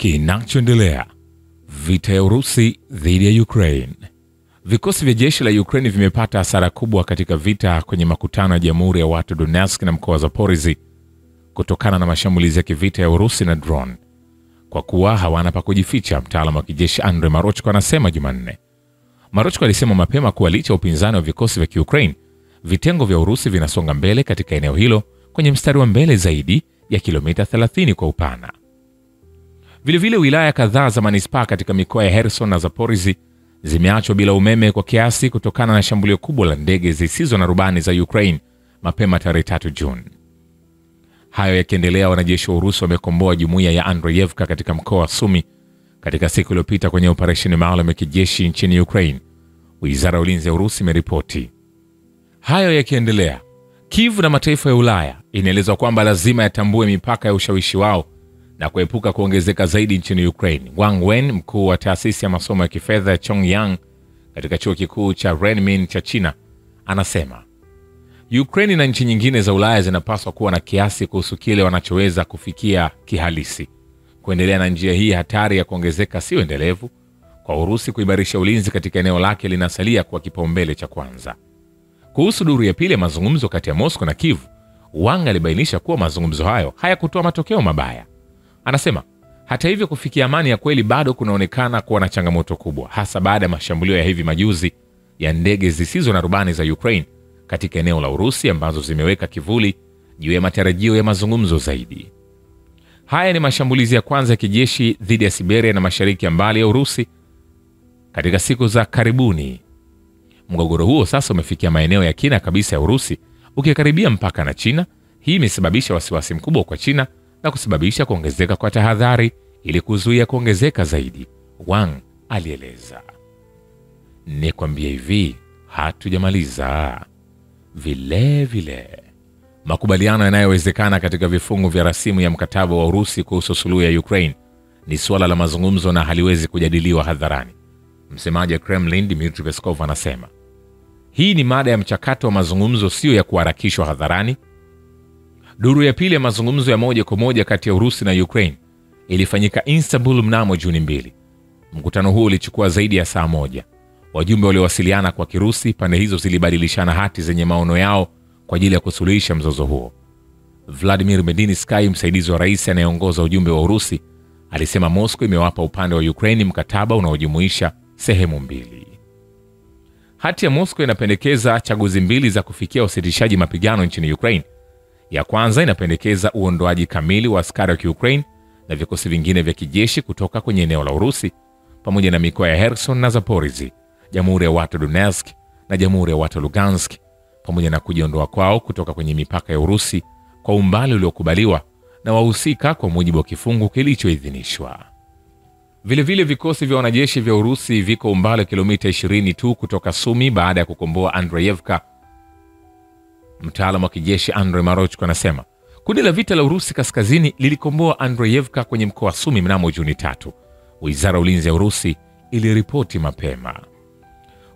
Kinachoendelea: vita ya Urusi dhidi ya Ukraine. Vikosi vya jeshi la Ukraine vimepata hasara kubwa katika vita kwenye makutano ya Jamhuri ya Watu Donetsk na mkoa wa Zaporizhzhia kutokana na mashambulizi ya kivita ya Urusi na drone. Kwa kuwa hawana pa kujificha, mtaalamu wa kijeshi Andrei Marochko anasema Jumanne. Marochko alisema mapema kuwa licha ya upinzani wa vikosi vya Ukraine, vitengo vya Urusi vinasonga mbele katika eneo hilo kwenye mstari wa mbele zaidi ya kilomita 30 kwa upana. Vilevile wilaya kadhaa za manispaa katika mikoa ya Kherson na Zaporizhzhia zimeachwa bila umeme kwa kiasi kutokana na shambulio kubwa la ndege zisizo na rubani za Ukraine mapema tarehe 3 Juni. Hayo yakiendelea, wanajeshi wa Urusi wamekomboa jumuiya ya Andreyevka katika mkoa wa Sumy katika siku iliyopita kwenye operesheni maalum ya kijeshi nchini Ukraine, Wizara ya Ulinzi ya Urusi imeripoti. Hayo yakiendelea, Kyiv na mataifa ya Ulaya inaelezwa kwamba lazima yatambue mipaka ya ushawishi wao na kuepuka kuongezeka zaidi nchini Ukraine. Wang Wen, mkuu wa taasisi ya masomo ya kifedha ya Chongyang katika chuo kikuu cha Renmin cha China, anasema Ukraine na nchi nyingine za Ulaya zinapaswa kuwa na kiasi kuhusu kile wanachoweza kufikia kihalisi. Kuendelea na njia hii hatari ya kuongezeka sio endelevu. Kwa Urusi kuimarisha ulinzi katika eneo lake linasalia kwa kipaumbele cha kwanza. Kuhusu duru ya pili ya mazungumzo kati ya Moscow na Kyiv, Wang alibainisha kuwa mazungumzo hayo hayakutoa matokeo mabaya. Anasema hata hivyo, kufikia amani ya kweli bado kunaonekana kuwa na changamoto kubwa, hasa baada ya mashambulio ya hivi majuzi ya ndege zisizo na rubani za Ukraine katika eneo la Urusi ambazo zimeweka kivuli juu ya matarajio ya mazungumzo zaidi. Haya ni mashambulizi ya kwanza ya kijeshi dhidi ya Siberia na mashariki ya mbali ya Urusi katika siku za karibuni. Mgogoro huo sasa umefikia maeneo ya kina kabisa ya Urusi, ukikaribia mpaka na China. Hii imesababisha wasiwasi mkubwa kwa China na kusababisha kuongezeka kwa tahadhari ili kuzuia kuongezeka zaidi, Wang alieleza. Nikwambia hivi, hatujamaliza. Vile makubaliano yanayowezekana katika vifungu vya rasimu ya mkataba wa Urusi kuhusu suluhu ya Ukraine ni suala la mazungumzo na haliwezi kujadiliwa hadharani. Msemaji wa Kremlin Dmitry Peskov anasema hii ni mada ya mchakato wa mazungumzo, sio ya kuharakishwa hadharani. Duru ya pili ya mazungumzo ya moja kwa moja kati ya Urusi na Ukraine ilifanyika Istanbul mnamo Juni 2. Mkutano huo ulichukua zaidi ya saa moja. Wajumbe waliowasiliana kwa Kirusi, pande hizo zilibadilishana hati zenye maono yao kwa ajili ya kusuluhisha mzozo huo. Vladimir Medinsky, msaidizi wa rais anayeongoza ujumbe wa Urusi, alisema Moscow imewapa upande wa Ukraine mkataba unaojumuisha sehemu mbili. Hati ya Moscow inapendekeza chaguzi mbili za kufikia usitishaji mapigano nchini Ukraine. Ya kwanza inapendekeza uondoaji kamili wa askari wa Ukraine na vikosi vingine vya kijeshi kutoka kwenye eneo la Urusi pamoja na mikoa ya Kherson na Zaporizhzhia, Jamhuri ya Watu Donetsk na Jamhuri ya Watu Lugansk, pamoja na kujiondoa kwao kutoka kwenye mipaka ya Urusi kwa umbali uliokubaliwa na wahusika kwa mujibu wa kifungu kilichoidhinishwa. Vilevile vikosi vya wanajeshi vya Urusi viko umbali wa kilomita 20 tu kutoka Sumy baada ya kukomboa Andreyevka. Mtaalamu wa kijeshi Andrei Marochko anasema kundi la vita la Urusi kaskazini lilikomboa Andreyevka kwenye mkoa wa Sumy mnamo Juni 3, Wizara ya Ulinzi ya Urusi iliripoti mapema.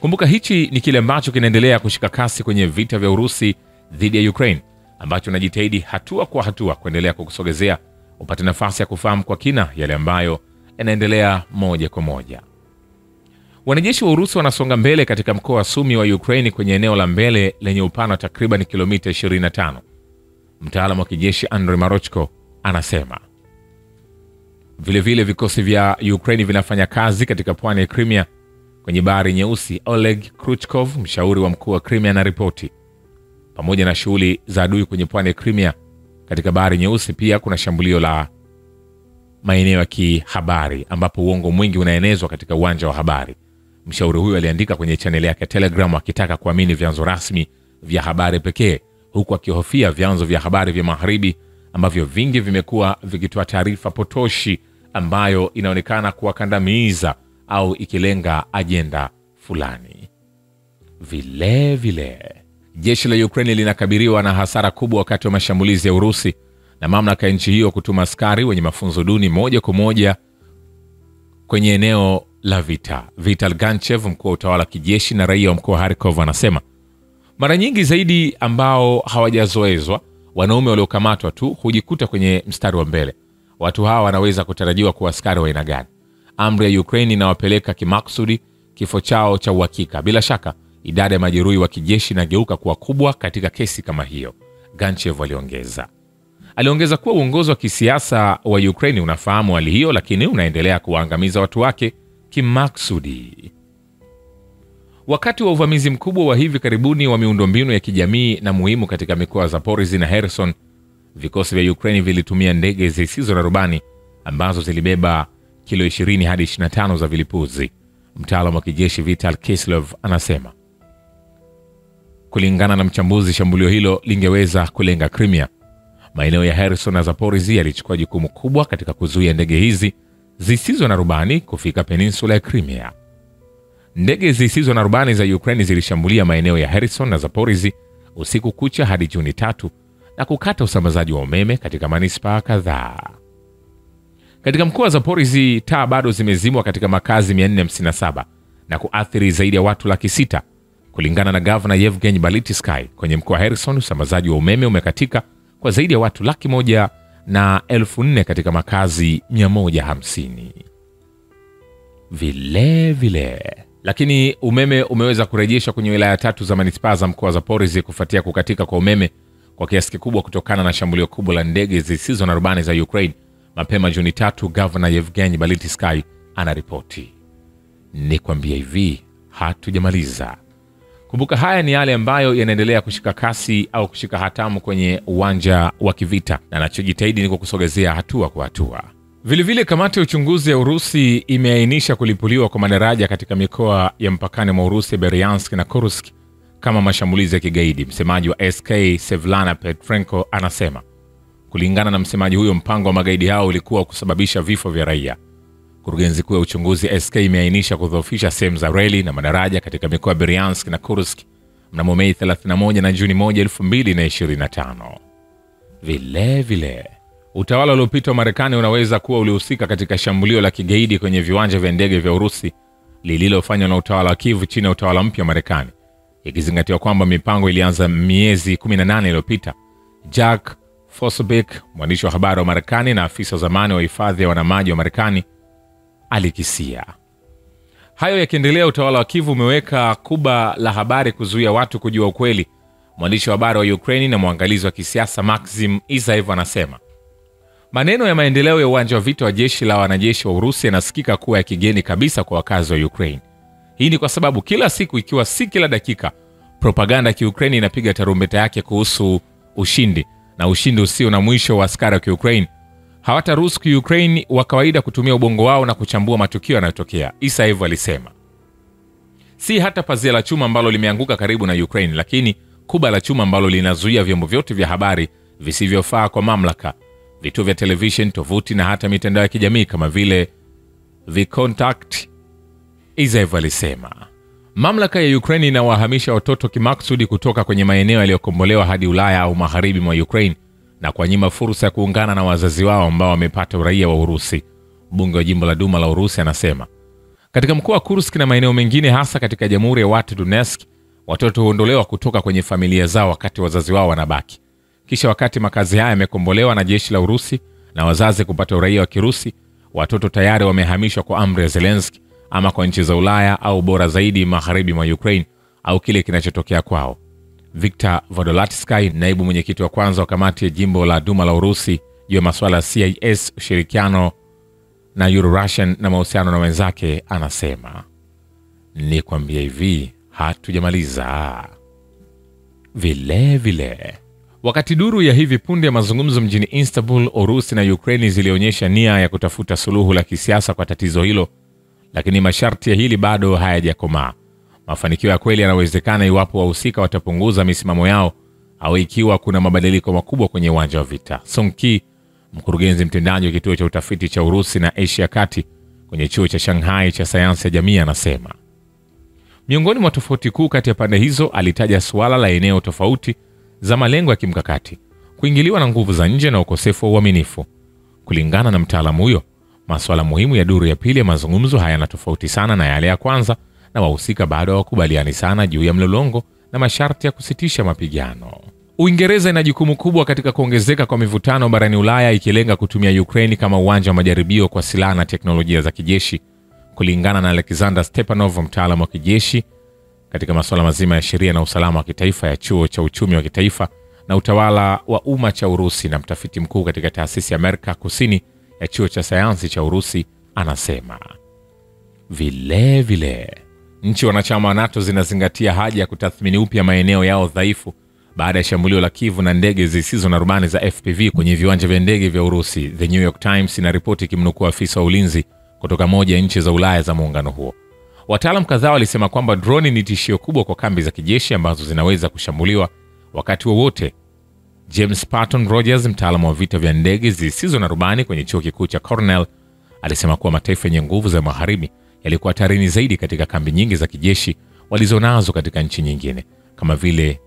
Kumbuka, hichi ni kile ambacho kinaendelea kushika kasi kwenye vita vya Urusi dhidi ya Ukraine, ambacho najitahidi hatua kwa hatua kuendelea kukusogezea upate nafasi ya kufahamu kwa kina yale ambayo yanaendelea moja kwa moja. Wanajeshi wa Urusi wanasonga mbele katika mkoa wa Sumy wa Ukraine kwenye eneo la mbele lenye upana wa takriban kilomita 25. Mtaalamu wa kijeshi Andrei Marochko anasema vilevile vikosi vya Ukraine vinafanya kazi katika pwani ya Crimea kwenye Bahari Nyeusi. Oleg Khrushchev, mshauri wa mkuu wa Crimea, na ripoti pamoja na shughuli za adui kwenye pwani ya Crimea katika Bahari Nyeusi. Pia kuna shambulio la maeneo ya kihabari ambapo uongo mwingi unaenezwa katika uwanja wa habari. Mshauri huyo aliandika kwenye chaneli yake Telegram akitaka kuamini vyanzo rasmi vya habari pekee, huku akihofia vyanzo vya habari vya magharibi ambavyo vingi vimekuwa vikitoa taarifa potoshi ambayo inaonekana kuwakandamiza au ikilenga ajenda fulani. Vile jeshi la Ukraine linakabiliwa na hasara kubwa wakati wa mashambulizi ya Urusi na mamlaka ya nchi hiyo kutuma askari wenye mafunzo duni moja kwa moja kwenye eneo la vita. Vital Ganchev, mkuu wa utawala kijeshi na raia wa mkoa wa Kharkov, anasema mara nyingi zaidi ambao hawajazoezwa, wanaume waliokamatwa tu hujikuta kwenye mstari wa mbele. watu hawa wanaweza kutarajiwa kuwa askari wa aina gani? Amri ya Ukraine inawapeleka kimaksudi, kifo chao cha uhakika. Bila shaka idadi ya majeruhi wa kijeshi inageuka kuwa kubwa katika kesi kama hiyo, Ganchev aliongeza. Aliongeza kuwa uongozi wa kisiasa wa Ukraine unafahamu hali hiyo, lakini unaendelea kuwaangamiza watu wake kimaksudi. Wakati wa uvamizi mkubwa wa hivi karibuni wa miundombinu ya kijamii na muhimu katika mikoa ya Zaporizhzhia na Kherson, vikosi vya Ukraine vilitumia ndege zisizo na rubani ambazo zilibeba kilo 20 hadi 25 za vilipuzi. Mtaalamu wa kijeshi Vital Kislov anasema. Kulingana na mchambuzi, shambulio hilo lingeweza kulenga Crimea. Maeneo ya Kherson na Zaporizhzhia yalichukua jukumu kubwa katika kuzuia ndege hizi zisizo na rubani kufika peninsula ya Crimea. Ndege zisizo na rubani za Ukraine zilishambulia maeneo ya Kherson na Zaporizhzhia usiku kucha hadi Juni 3 na kukata usambazaji wa umeme katika manispaa kadhaa. Katika mkoa wa Zaporizhzhia, taa bado zimezimwa katika makazi 457 na kuathiri zaidi ya watu 600,000. Kulingana na Governor Yevgeny Balitsky, kwenye mkoa wa Kherson usambazaji wa umeme umekatika kwa zaidi ya watu 104,000 katika makazi 150. Vile lakini umeme umeweza kurejeshwa kwenye wilaya 3 za manispaa za mkoa wa Zaporizhzhia kufuatia kukatika kwa umeme kwa kiasi kikubwa kutokana na shambulio kubwa la ndege zisizo na rubani za Ukraine mapema Juni 3. Governor Yevgeny Balitsky anaripoti. Nikwambia hivi, hatujamaliza. Kumbuka, haya ni yale ambayo yanaendelea kushika kasi au kushika hatamu kwenye uwanja wa kivita, na nachojitahidi ni kukusogezea hatua kwa hatua. Vilevile, kamati ya uchunguzi ya Urusi imeainisha kulipuliwa kwa madaraja katika mikoa ya mpakani mwa Urusi, Bryansk na Kursk, kama mashambulizi ya kigaidi. Msemaji wa SK Sevlana Petrenko anasema. Kulingana na msemaji huyo, mpango wa magaidi hao ulikuwa kusababisha vifo vya raia. Kurugenzi kuu ya uchunguzi SK imeainisha kudhoofisha sehemu za reli na madaraja katika mikoa ya Bryansk na Kursk mnamo Mei 31 na Juni 1, 2025. Vile utawala uliopita wa Marekani unaweza kuwa ulihusika katika shambulio la kigaidi kwenye viwanja vya ndege vya Urusi lililofanywa na utawala wa Kiev chini ya utawala mpya wa Marekani, ikizingatiwa kwamba mipango ilianza miezi 18 iliyopita. Jack Fosbeck, mwandishi wa habari wa Marekani na afisa zamani wa hifadhi ya wanamaji wa Marekani, alikisia. Hayo yakiendelea, utawala wa Kiev umeweka kuba la habari kuzuia watu kujua ukweli. Mwandishi wa habari wa Ukraine na mwangalizi wa kisiasa Maxim Isaev anasema. Maneno ya maendeleo ya uwanja wa vita wa jeshi la wanajeshi wa Urusi yanasikika kuwa ya kigeni kabisa kwa wakazi wa Ukraine. Hii ni kwa sababu kila siku, ikiwa si kila dakika, propaganda ya Ukraine inapiga tarumbeta yake kuhusu ushindi, na ushindi usio na mwisho wa askari wa Ukraine. Hawataruhusu Ukraine wa kawaida kutumia ubongo wao na kuchambua matukio yanayotokea, Isaev alisema. Si hata pazia la chuma ambalo limeanguka karibu na Ukraine, lakini kuba la chuma ambalo linazuia vyombo vyote vya habari visivyofaa kwa mamlaka, vituo vya television, tovuti na hata mitandao ya kijamii kama vile VKontakte, Isaev alisema. Mamlaka ya Ukraine inawahamisha watoto kimaksudi kutoka kwenye maeneo yaliyokombolewa hadi Ulaya au magharibi mwa Ukraine na kuwanyima fursa ya kuungana na wazazi wao ambao wamepata uraia wa Urusi. Mbunge wa jimbo la Duma la Urusi anasema. Katika mkoa wa Kursk na maeneo mengine, hasa katika Jamhuri ya Watu Donetsk, watoto huondolewa kutoka kwenye familia zao wakati wazazi wao wanabaki. Kisha wakati makazi haya yamekombolewa na jeshi la Urusi na wazazi kupata uraia wa Kirusi, watoto tayari wamehamishwa kwa amri ya Zelensky, ama kwa nchi za Ulaya au bora zaidi magharibi mwa Ukraine au kile kinachotokea kwao. Viktor Vodolatsky, naibu mwenyekiti wa kwanza wa kamati ya jimbo la Duma la Urusi juu ya masuala ya CIS, ushirikiano na Euro-Russian na mahusiano na wenzake, anasema. Nikwambia hivi, hatujamaliza. Vile wakati duru ya hivi punde ya mazungumzo mjini Istanbul, Urusi na Ukraine zilionyesha nia ya kutafuta suluhu la kisiasa kwa tatizo hilo, lakini masharti ya hili bado hayajakomaa. Mafanikio ya kweli yanawezekana iwapo wahusika watapunguza misimamo yao au ikiwa kuna mabadiliko makubwa kwenye uwanja wa vita. Song Ki, mkurugenzi mtendaji wa kituo cha utafiti cha Urusi na Asia Kati kwenye chuo cha Shanghai cha sayansi ya jamii, anasema. Miongoni mwa tofauti kuu kati ya pande hizo, alitaja suala la eneo tofauti za malengo ya kimkakati, kuingiliwa na nguvu za nje na ukosefu wa uaminifu. Kulingana na mtaalamu huyo, masuala muhimu ya duru ya pili ya mazungumzo hayana tofauti sana na yale ya kwanza, na wahusika bado hawakubaliani sana juu ya mlolongo na masharti ya kusitisha mapigano. Uingereza ina jukumu kubwa katika kuongezeka kwa mivutano barani Ulaya, ikilenga kutumia Ukraine kama uwanja wa majaribio kwa silaha na teknolojia za kijeshi, kulingana na Alexander Stepanov, mtaalamu wa kijeshi katika masuala mazima ya sheria na usalama wa kitaifa ya chuo cha uchumi wa kitaifa na utawala wa umma cha Urusi na mtafiti mkuu katika taasisi ya Amerika Kusini ya chuo cha sayansi cha Urusi. Anasema vile nchi wanachama wa NATO zinazingatia haja ya kutathmini upya maeneo yao dhaifu baada ya shambulio la Kyiv na ndege zisizo na rubani za FPV kwenye viwanja vya ndege vya Urusi. The New York Times inaripoti kimnukuu afisa wa ulinzi kutoka moja ya nchi za Ulaya za muungano huo. Wataalamu kadhaa walisema kwamba droni ni tishio kubwa kwa kambi za kijeshi ambazo zinaweza kushambuliwa wakati wowote. James Patton Rogers, mtaalamu wa vita vya ndege zisizo na rubani kwenye chuo kikuu cha Cornell, alisema kuwa mataifa yenye nguvu za magharibi yalikuwa hatarini zaidi katika kambi nyingi za kijeshi walizonazo katika nchi nyingine kama vile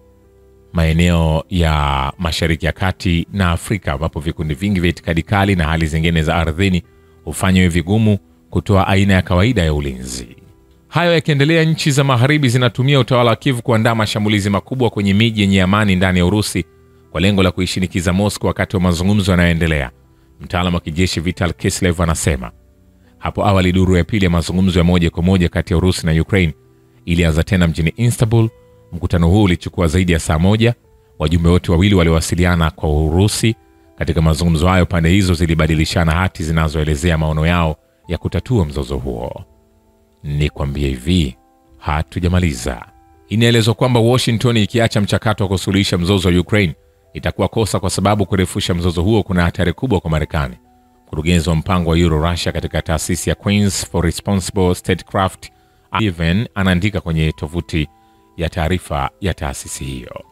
maeneo ya Mashariki ya Kati na Afrika, ambapo vikundi vingi vya itikadi kali na hali zingine za ardhini hufanya vigumu kutoa aina ya kawaida ya ulinzi. Hayo yakiendelea, nchi za magharibi zinatumia utawala wa Kyiv kuandaa mashambulizi makubwa kwenye miji yenye amani ndani ya Urusi kwa lengo la kuishinikiza Moscow wakati wa mazungumzo yanayoendelea. Mtaalamu wa kijeshi Vital Kislev anasema hapo awali duru ya pili ya mazungumzo ya moja kwa moja kati ya Urusi na Ukraine ilianza tena mjini Istanbul. Mkutano huu ulichukua zaidi ya saa moja. Wajumbe wote wawili waliwasiliana kwa Urusi. Katika mazungumzo hayo, pande hizo zilibadilishana hati zinazoelezea maono yao ya kutatua mzozo huo. Nikwambie hivi, hatujamaliza. Inaelezwa kwamba Washington ikiacha mchakato wa kusuluhisha mzozo wa Ukraine itakuwa kosa, kwa sababu kurefusha mzozo huo kuna hatari kubwa kwa Marekani. Mkurugenzi wa mpango wa Euro-Russia katika taasisi ya Queens for Responsible Statecraft Even anaandika kwenye tovuti ya taarifa ya taasisi hiyo.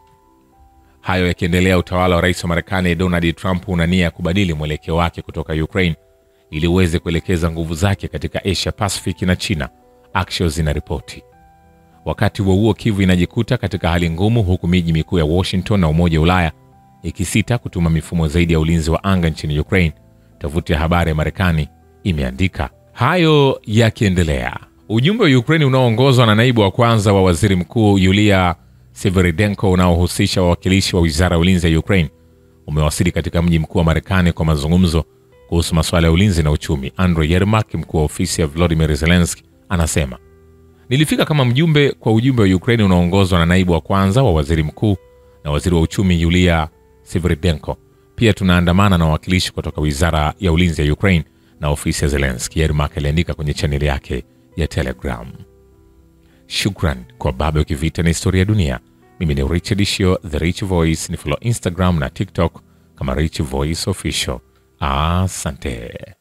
Hayo yakiendelea, utawala wa rais wa Marekani Donald Trump una nia ya kubadili mwelekeo wake kutoka Ukraine ili uweze kuelekeza nguvu zake katika Asia Pacific na China, Axios inaripoti. Wakati huo Kyiv inajikuta katika hali ngumu, huku miji mikuu ya Washington na Umoja wa Ulaya ikisita kutuma mifumo zaidi ya ulinzi wa anga nchini Ukraine, tovuti ya habari ya Marekani imeandika. Hayo yakiendelea, ujumbe wa Ukraine unaoongozwa na naibu wa kwanza wa waziri mkuu Yulia Sviridenko, unaohusisha wawakilishi wa wizara ya ulinzi ya Ukraine, umewasili katika mji mkuu wa Marekani kwa mazungumzo kuhusu masuala ya ulinzi na uchumi. Andriy Yermak, mkuu wa ofisi ya Volodymyr Zelensky, anasema nilifika kama mjumbe kwa ujumbe wa Ukraine unaoongozwa na naibu wa kwanza wa waziri mkuu na waziri wa uchumi Yulia Sviridenko. Pia tunaandamana na wawakilishi kutoka wizara ya ulinzi ya Ukraine na ofisi ya Zelensky, Yermak aliandika kwenye chaneli yake ya Telegram. Shukran kwa Baba ya Kivita na Historia ya Dunia. Mimi ni Richard Shio, The Rich Voice. Ni follow Instagram na TikTok kama Rich Voice Official. Asante.